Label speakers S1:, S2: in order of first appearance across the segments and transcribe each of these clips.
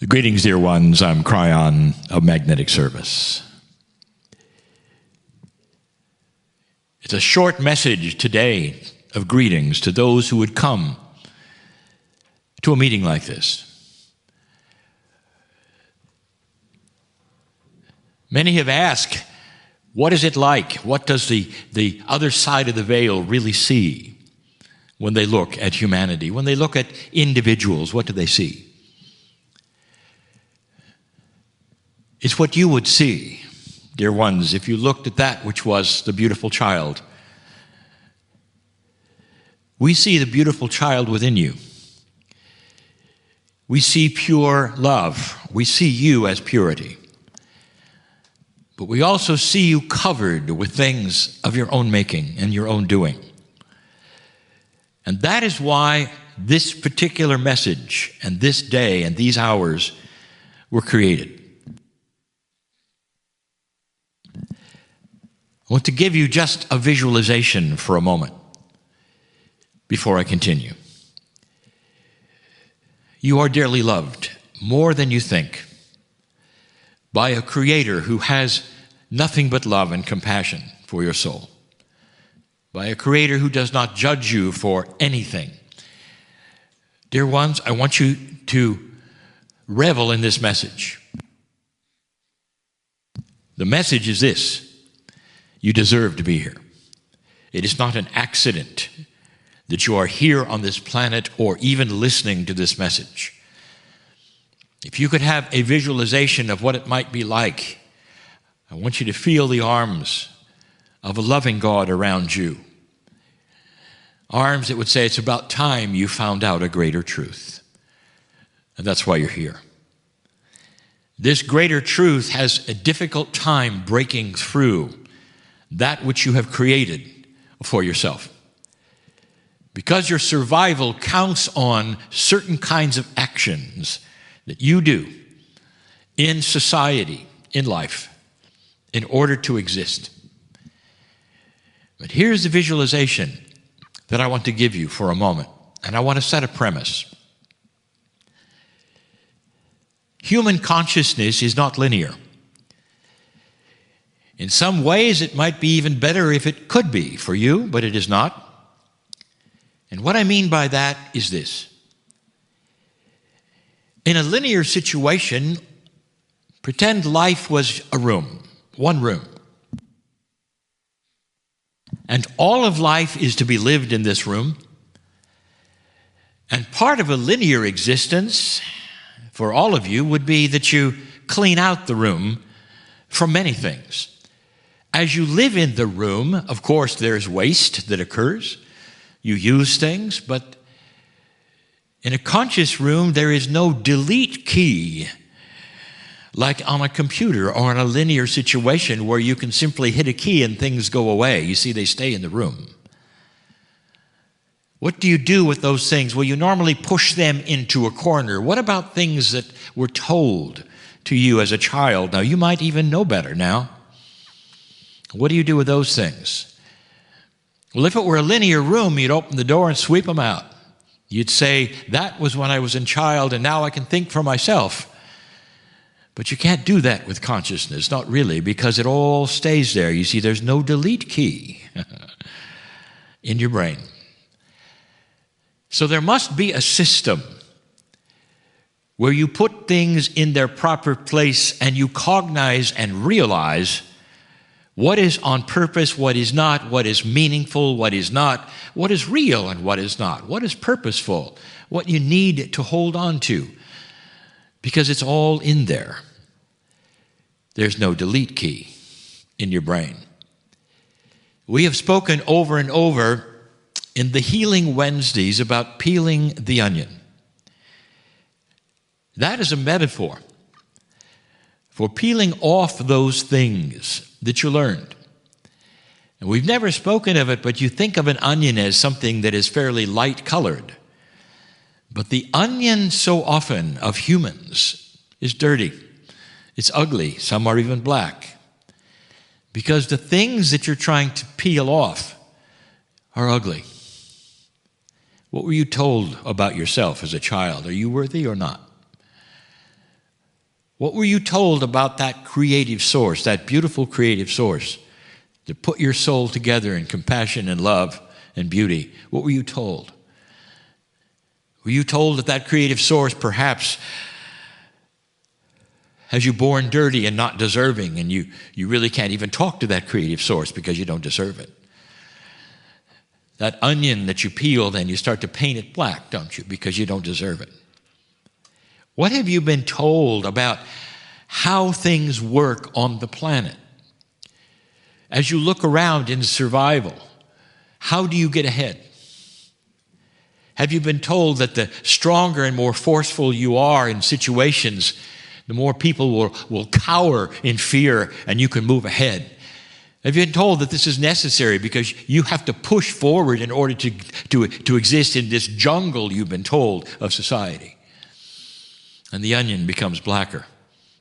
S1: Greetings, dear ones. I'm Kryon of Magnetic Service. It's a short message today of greetings to those who would come to a meeting like this. Many have asked, what is it like? What does the other side of the veil really see when they look at humanity? When they look at individuals, what do they see? It's what you would see, dear ones, if you looked at that which was the beautiful child. We see the beautiful child within you. We see pure love. We see you as purity. But we also see you covered with things of your own making and your own doing. And that is why this particular message and this day and these hours were created. I want to give you just a visualization for a moment before I continue. You are dearly loved, more than you think, by a Creator who has nothing but love and compassion for your soul, by a Creator who does not judge you for anything. Dear ones, I want you to revel in this message. The message is this: you deserve to be here. It is not an accident that you are here on this planet or even listening to this message. If you could have a visualization of what it might be like, I want you to feel the arms of a loving God around you. Arms that would say, it's about time you found out a greater truth. And that's why you're here. This greater truth has a difficult time breaking through that which you have created for yourself. Because your survival counts on certain kinds of actions that you do in society, in life, in order to exist. But here's the visualization that I want to give you for a moment, and I want to set a premise. Human consciousness is not linear. In some ways, it might be even better if it could be for you, but it is not. And what I mean by that is this. In a linear situation, pretend life was a room, one room. And all of life is to be lived in this room. And part of a linear existence for all of you would be that you clean out the room from many things. As you live in the room, of course, there's waste that occurs. You use things, but in a conscious room, there is no delete key like on a computer or in a linear situation where you can simply hit a key and things go away. You see, they stay in the room. What do you do with those things? Well, you normally push them into a corner. What about things that were told to you as a child? Now, you might even know better now. What do you do with those things? Well, if it were a linear room, you'd open the door and sweep them out. You'd say, that was when I was a child, and now I can think for myself. But you can't do that with consciousness, not really, because it all stays there. You see, there's no delete key in your brain. So there must be a system where you put things in their proper place and you cognize and realize what is on purpose, what is not, what is meaningful, what is not, what is real and what is not, what is purposeful, what you need to hold on to, because it's all in there. There's no delete key in your brain. We have spoken over and over in the Healing Wednesdays about peeling the onion. That is a metaphor for peeling off those things that you learned. And we've never spoken of it, but you think of an onion as something that is fairly light colored. But the onion so often of humans is dirty. It's ugly. Some are even black. Because the things that you're trying to peel off are ugly. What were you told about yourself as a child? Are you worthy or not? What were you told about that creative source, that beautiful creative source that put your soul together in compassion and love and beauty? What were you told? Were you told that that creative source perhaps has you born dirty and not deserving, and you really can't even talk to that creative source because you don't deserve it? That onion that you peel, then you start to paint it black, don't you, because you don't deserve it? What have you been told about how things work on the planet? As you look around in survival, how do you get ahead? Have you been told that the stronger and more forceful you are in situations, the more people will cower in fear and you can move ahead? Have you been told that this is necessary because you have to push forward in order to exist in this jungle you've been told of society? And the onion becomes blacker,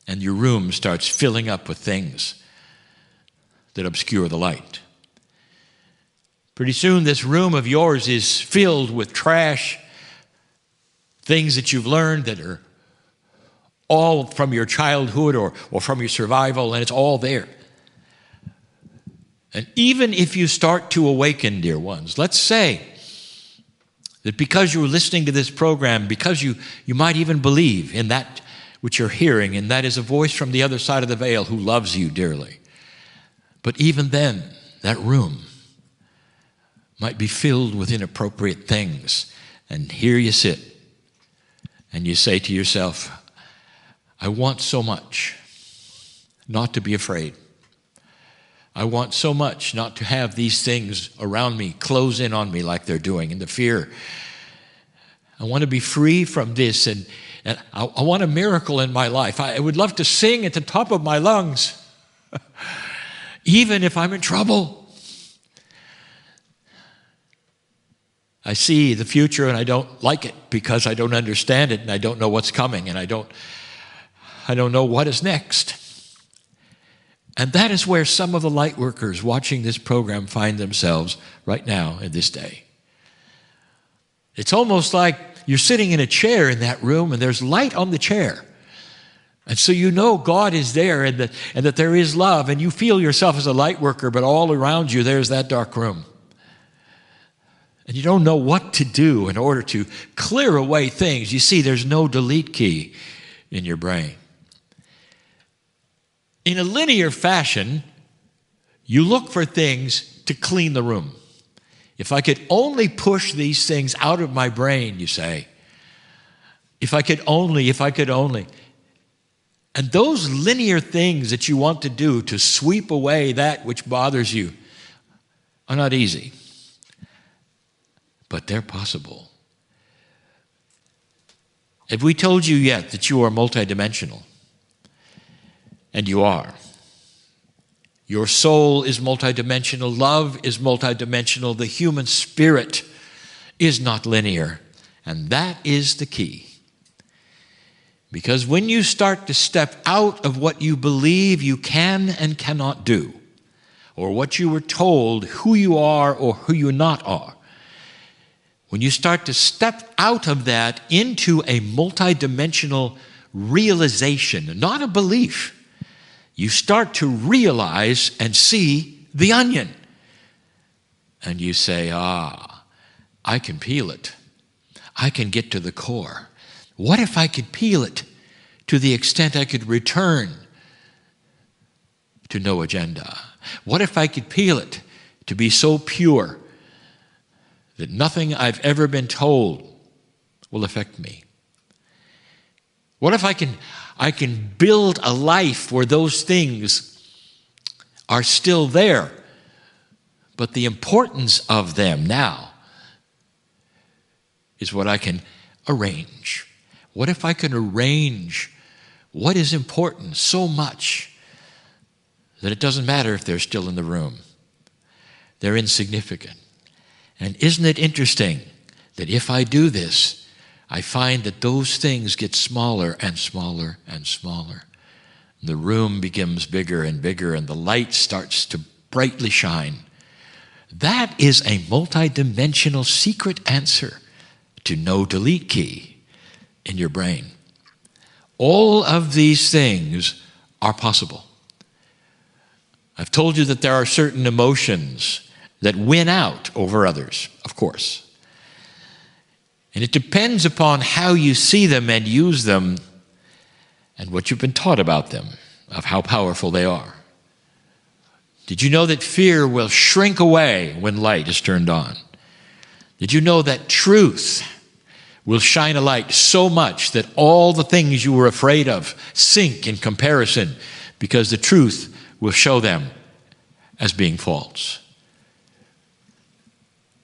S1: and your room starts filling up with things that obscure the light. Pretty soon this room of yours is filled with trash, things that you've learned that are all from your childhood or from your survival, and it's all there. And even if you start to awaken, dear ones, let's say that because you're listening to this program, because you might even believe in that which you're hearing, and that is a voice from the other side of the veil who loves you dearly. But even then, that room might be filled with inappropriate things. And here you sit, and you say to yourself, I want so much not to be afraid. I want so much not to have these things around me close in on me like they're doing, and the fear. I want to be free from this, and I want a miracle in my life. I would love to sing at the top of my lungs, even if I'm in trouble. I see the future and I don't like it because I don't understand it, and I don't know what's coming, and I don't know what is next. And that is where some of the light workers watching this program find themselves right now in this day. It's almost like you're sitting in a chair in that room and there's light on the chair. And so you know God is there and that there is love, and you feel yourself as a light worker, but all around you there's that dark room. And you don't know what to do in order to clear away things. You see, there's no delete key in your brain. In a linear fashion, you look for things to clean the room. If I could only push these things out of my brain, you say. If I could only. And those linear things that you want to do to sweep away that which bothers you are not easy. But they're possible. Have we told you yet that you are multidimensional? And you are. Your soul is multidimensional. Love is multidimensional. The human spirit is not linear. And that is the key. Because when you start to step out of what you believe you can and cannot do, or what you were told who you are or who you not are, when you start to step out of that into a multidimensional realization, not a belief, you start to realize and see the onion. And you say, I can peel it. I can get to the core. What if I could peel it to the extent I could return to no agenda? What if I could peel it to be so pure that nothing I've ever been told will affect me? What if I can build a life where those things are still there, but the importance of them now is what I can arrange? What if I can arrange what is important so much that it doesn't matter if they're still in the room? They're insignificant. And isn't it interesting that if I do this, I find that those things get smaller and smaller and smaller. The room becomes bigger and bigger, and the light starts to brightly shine. That is a multidimensional secret answer to no delete key in your brain. All of these things are possible. I've told you that there are certain emotions that win out over others, of course. And it depends upon how you see them and use them and what you've been taught about them, of how powerful they are. Did you know that fear will shrink away when light is turned on? Did you know that truth will shine a light so much that all the things you were afraid of sink in comparison, because the truth will show them as being false?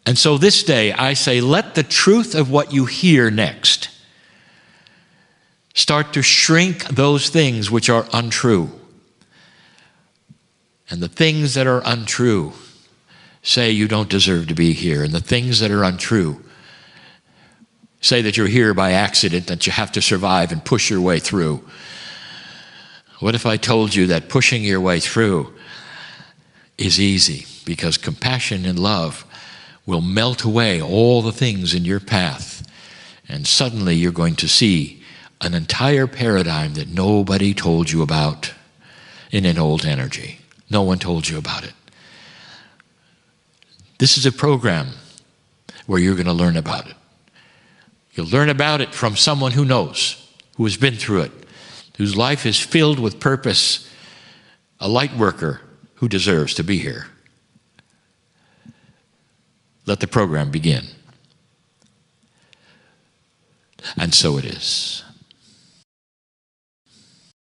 S1: And so this day I say, let the truth of what you hear next start to shrink those things which are untrue. And the things that are untrue say you don't deserve to be here. And the things that are untrue say that you're here by accident, that you have to survive and push your way through. What if I told you that pushing your way through is easy, because compassion and love will melt away all the things in your path, and suddenly you're going to see an entire paradigm that nobody told you about in an old energy. No one told you about it. This is a program where you're going to learn about it. You'll learn about it from someone who knows, who has been through it, whose life is filled with purpose, a light worker who deserves to be here. Let the program begin. And so it is.